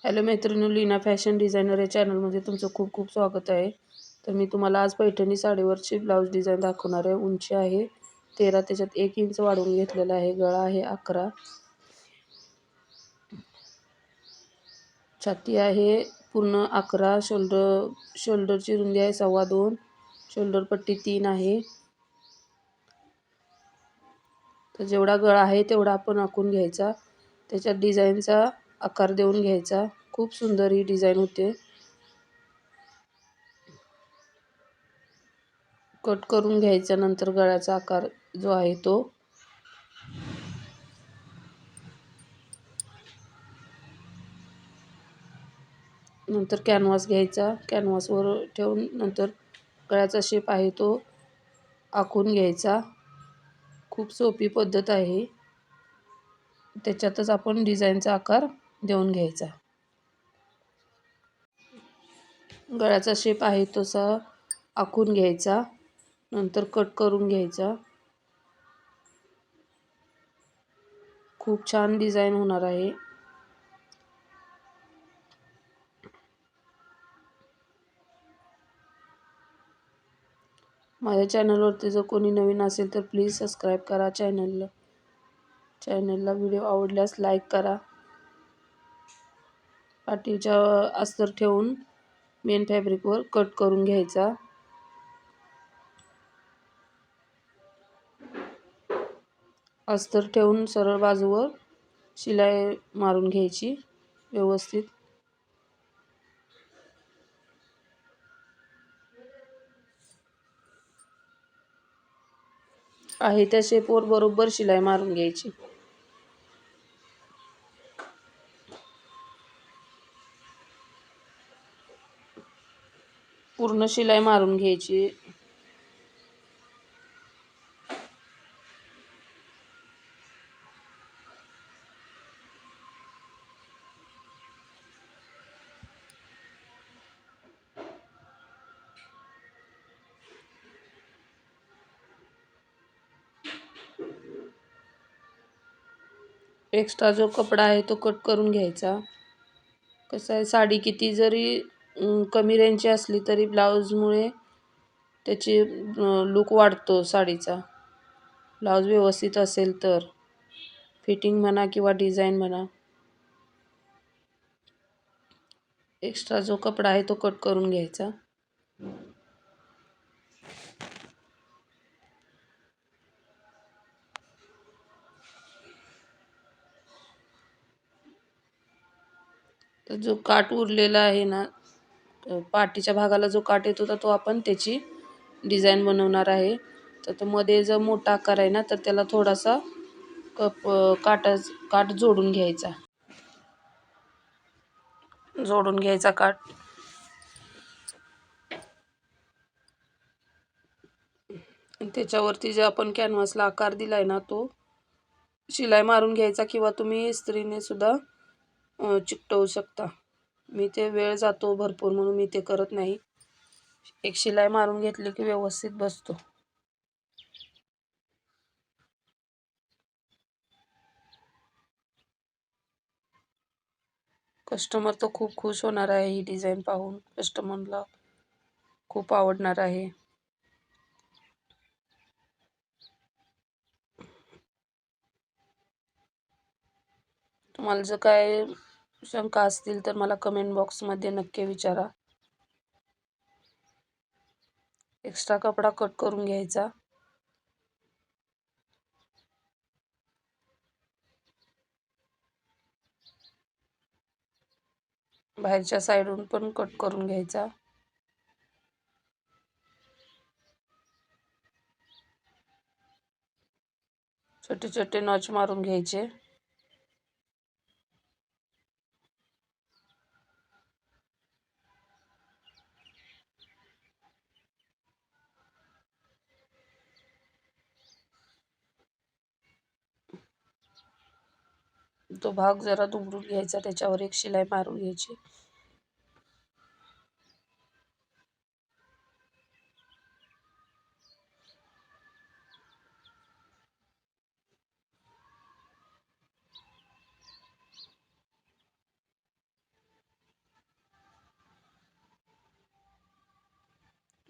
Hello मैत्रिणी, Leena fashion designer या चॅनलमध्ये तुमचं खूप खूप स्वागत आहे. तर मी तुम्हाला आज पैठणी साडीवरची ब्लाऊज डिझाईन दाखवणार आहे. उंची आहे 13, त्याच्यात 1 इंच वाढवून घेतलेला आहे. गळा आहे 11, छाती आहे पूर्ण 11, शोल्डरची रुंदी आहे 2.25, शोल्डर पट्टी 3 आहे. तर जेवढा गळा आहे तेवढा आपण आखून घ्यायचा. त्याच्यात डिझाईनचा आकार देऊन घ्यायचा. खूप सुंदर ही डिझाईन होते. कट करून घ्यायचा. नंतर गळ्याचा आकार जो आहे तो नंतर कॅनव्हास घ्यायचा. कॅनव्हासवर ठेवून नंतर गळ्याचा शेप आहे तो आखून घ्यायचा. खूप सोपी पद्धत आहे. त्याच्यातच आपण डिझाईनचा आकार देऊन घ्यायचा. गळ्याचा शेप आहे तसा आखून घ्यायचा. नंतर कट करून घ्यायचा. खूप छान डिझाईन होणार आहे. माझ्या चॅनलवरती जर कोणी नवीन असेल तर प्लीज सबस्क्राईब करा चॅनलला व्हिडिओ आवडल्यास लाईक करा. पाठीच्या अस्तर ठेवून मेन फॅब्रिकवर कट करून घ्यायचा. अस्तर ठेवून सरळ बाजूवर शिलाई मारून घ्यायची व्यवस्थित. आहे त्या शेपवर बरोबर शिलाई मारून घ्यायची. पूर्ण शिलाई मारून घ्यायची. एक्स्ट्रा जो कपडा आहे तो कट करून घ्यायचा. कसं आहे, साडी किती जरी कमी रेंजची असली तरी ब्लाऊजमुळे त्याची लुक वाढतो साडीचा. ब्लाऊज व्यवस्थित असेल तर फिटिंग म्हणा किंवा डिझाईन म्हणा. एक्स्ट्रा जो कपडा आहे तो कट करून घ्यायचा. तर जो काठ उरलेला आहे ना, पाठीच्या भागाला जो काठ येतो तो आपण त्याची डिझाईन बनवणार आहे. तर मध्ये जो मोठा आकार आहे ना, तर त्याला थोडासा काठ जोडून घ्यायचा. काठ. त्याच्यावरती जे आपण कॅनव्हासला आकार दिलाय ना, तो शिलाई मारून घ्यायचा किंवा तुम्ही इस्त्रीने सुद्धा चिकटवू शकता. मी ते वेळ जातो भरपूर म्हणून मी ते करत नाही. एक शिलाई मारून घेतली की व्यवस्थित बसतो. कस्टमर तर खूप खुश होणार आहे. ही डिझाईन पाहून कस्टमरला खूप आवडणार आहे. तुम्हाला जर काय शंका असतील तर मला कमेंट बॉक्समध्ये नक्की विचारा. एक्स्ट्रा कपडा कट करून घ्यायचा. बाहेरच्या साईडून पण कट करून घ्यायचा. छोटे छोटे नॉच मारून घ्यायचे. तो भाग जरा दुमडून घ्यायचा. त्याच्यावर एक शिलाई मारून घ्यायची.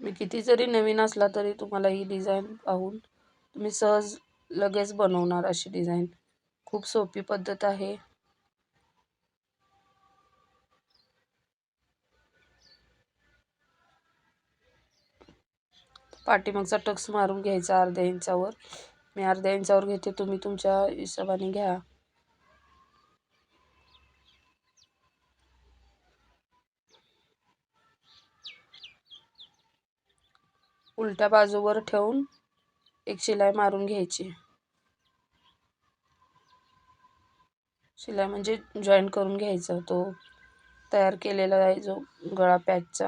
मी किती जरी नवीन असला तरी तुम्हाला ही डिझाईन पाहून तुम्ही सहज लगेच बनवणार अशी डिझाईन. खूप सोपी पद्धत आहे. पाठीमागचा टक्स मारून घ्यायचा अर्ध्या इंचावर. मी अर्ध्या इंचावर घेते, तुम्ही तुमच्या हिशोबाने घ्या. उलट्या बाजूवर ठेवून एक शिलाई मारून घ्यायची. शिलाई म्हणजे जॉईन करून घ्यायचा. तो तयार केलेला आहे जो गळा पॅचचा,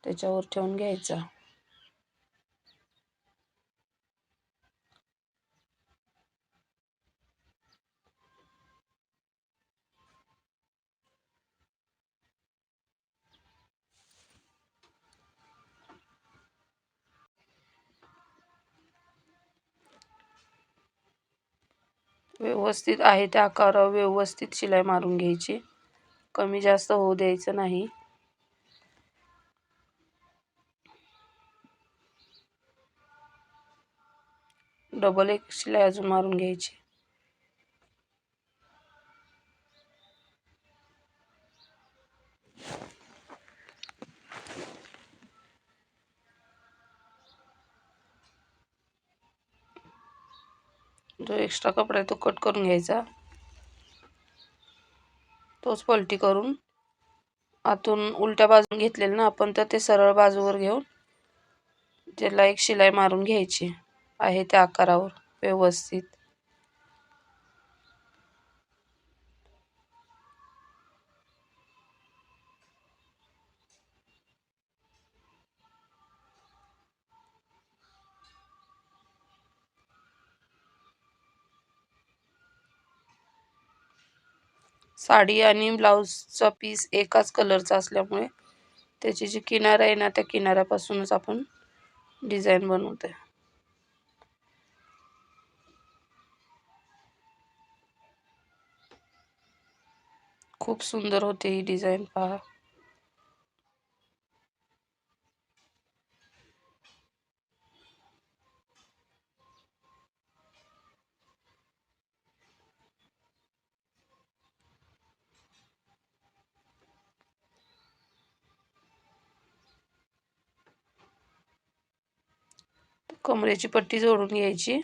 त्याच्यावर ठेवून घ्यायचा. व्यवस्थित आहे त्या आकारावर व्यवस्थित शिलाई मारून घ्यायची. कमी जास्त होऊ द्यायचं नाही. डबल एक शिलाई अजून मारून घ्यायची. जो एक्स्ट्रा कपडा आहे तो कट करून घ्यायचा. तोच पलटी करून आतून उलट्या बाजून घेतलेलं ना आपण, तर ते सरळ बाजूवर घेऊन त्याला एक शिलाई मारून घ्यायची आहे त्या आकारावर व्यवस्थित. साडी आणि ब्लाऊजचा पीस एकाच कलरचा असल्यामुळे त्याची जी किनार आहे ना, त्या किनाऱ्यापासूनच आपण डिझाईन बनवतोय. खूप सुंदर होते ही डिझाईन, पहा. कमरेची पट्टी जोडून घ्यायची.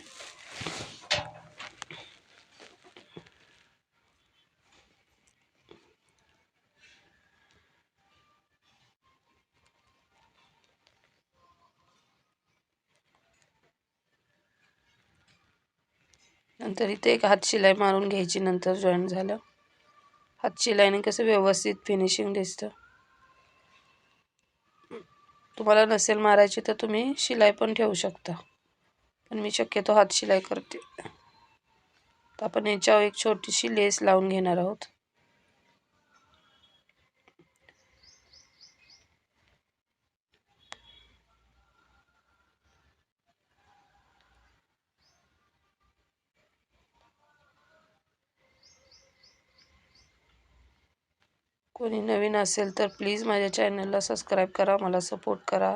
नंतर इथे एक हात शिलाई मारून घ्यायची. नंतर जॉईन झालं हात शिलाईने कसं व्यवस्थित फिनिशिंग दिसतं. तुम्हाला नसेल मारायची तर तुम्ही शिलाई पण ठेवू शकता, पण मी शक्यतो हात शिलाई करते. तर आपण याच्यावर एक छोटीशी लेस लावून घेणार आहोत. कोणी नवीन असेल तर प्लीज माझ्या चॅनलला सबस्क्राईब करा, मला सपोर्ट करा,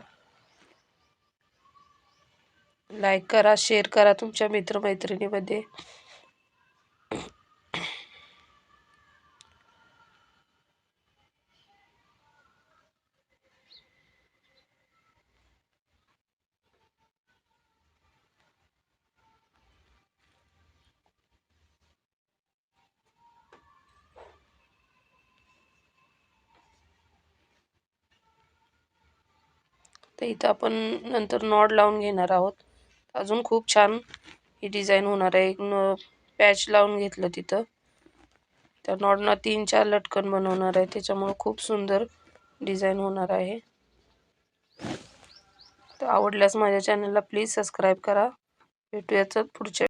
लाईक करा, शेअर करा तुमच्या मित्रमैत्रिणीमध्ये. तर इथं आपण नंतर नॉड लावून घेणार आहोत. अजून खूप छान ही डिझाईन होणार आहे. एक पॅच लावून घेतलं तिथं, त्या नॉडना 3-4 लटकन बनवणार आहे, त्याच्यामुळे खूप सुंदर डिझाईन होणार आहे. तर आवडल्यास माझ्या चॅनलला प्लीज सबस्क्राईब करा. भेटूयाच पुढच्या